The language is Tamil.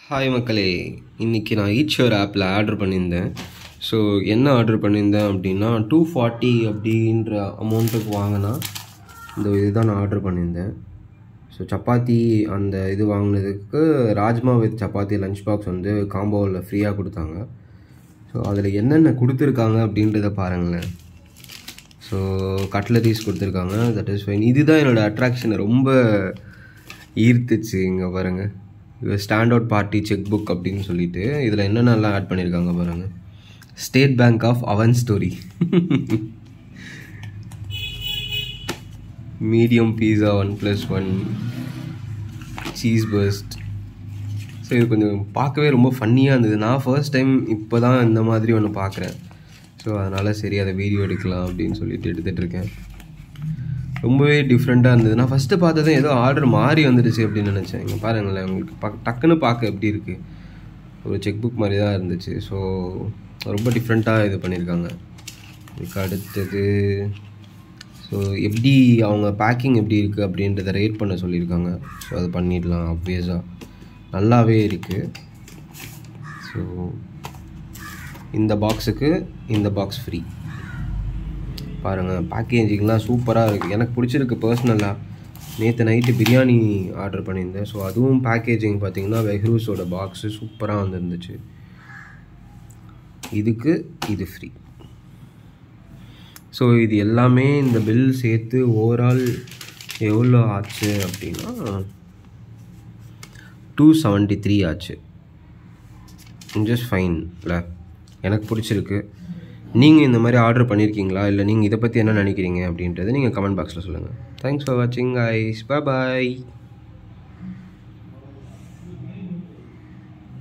ஹாய் மக்களே, இன்றைக்கி நான் ஈட்ஷோர் ஆப்பில் ஆர்டர் பண்ணியிருந்தேன். ஸோ என்ன ஆர்டர் பண்ணியிருந்தேன் அப்படின்னா 240 அப்படின்ற அமௌண்ட்டுக்கு வாங்கினா இந்த இதுதான் நான் ஆர்டர் பண்ணியிருந்தேன். ஸோ சப்பாத்தி அந்த இது வாங்கினதுக்கு rajma with chapati lunch box வந்து காம்போவில் ஃப்ரீயாக கொடுத்தாங்க. ஸோ அதில் என்னென்ன கொடுத்துருக்காங்க அப்படின்றத பாருங்களேன். ஸோ கட்லரிஸ் கொடுத்துருக்காங்க, தட் இஸ் ஃபைன். இதுதான் என்னோடய அட்ராக்ஷனை ரொம்ப ஈர்த்துச்சு. இங்கே பாருங்கள், இது stand out party check book அப்படின்னு சொல்லிட்டு இதில் என்னென்னலாம் ஆட் பண்ணியிருக்காங்க பாருங்கள். ஸ்டேட் பேங்க் ஆஃப் அவன் ஸ்டோரி, மீடியம் பீஸா 1+1, சீஸ் பர்ஸ்ட். ஸோ இது கொஞ்சம் பார்க்கவே ரொம்ப ஃபன்னியாக இருந்தது. நான் ஃபர்ஸ்ட் டைம் இப்போ தான் இந்த மாதிரி ஒன்று பார்க்குறேன். ஸோ அதனால் சரி அதை வீடியோ எடுக்கலாம் அப்படின்னு சொல்லிட்டு எடுத்துகிட்ருக்கேன். ரொம்பவே டிஃப்ரெண்ட்டாக இருந்தது. நான் ஃபஸ்ட்டு பார்த்ததே ஏதோ ஆர்டர் மாறி வந்துடுச்சு அப்படின்னு நினச்சேன். இங்கே பாருங்களேன், உங்களுக்கு டக்குன்னு பார்க்க எப்படி இருக்குது, ஒரு செக் புக் மாதிரி தான் இருந்துச்சு. ஸோ ரொம்ப டிஃப்ரெண்ட்டாக இது பண்ணியிருக்காங்க. இதுக்கு அடுத்தது ஸோ எப்படி அவங்க பேக்கிங் எப்படி இருக்குது அப்படின்றத ரேட் பண்ண சொல்லியிருக்காங்க. ஸோ அது பண்ணிடலாம். ஆப்வியஸாக நல்லாவே இருக்குது. ஸோ இந்த பாக்ஸுக்கு இந்த பாக்ஸ் ஃப்ரீ. பாருங்கள், பேக்கேஜிங்லாம் சூப்பராக இருக்குது. எனக்கு பிடிச்சிருக்கு பர்சனலாக. நேற்று நைட்டு பிரியாணி ஆர்டர் பண்ணியிருந்தேன். ஸோ அதுவும் பேக்கேஜிங் பார்த்திங்கன்னா வெஹ்ரூஸோட பாக்ஸு சூப்பராக வந்துருந்துச்சு. இதுக்கு இது ஃப்ரீ. ஸோ இது எல்லாமே இந்த பில் சேர்த்து ஓவரால் எவ்வளோ ஆச்சு அப்படின்னா 273 ஆச்சு. ஜஸ்ட் ஃபைன் இல்லை, எனக்கு பிடிச்சிருக்கு. நீங்கள் இந்த மாதிரி ஆர்டர் பண்ணியிருக்கீங்களா, இல்லை நீங்கள் இதை பற்றி என்ன நினைக்கிறீங்க அப்படின்றத நீங்கள் கமெண்ட் பாக்ஸில் சொல்லுங்கள். தேங்க்ஸ் ஃபார் வாட்சிங் கைஸ். பாய்.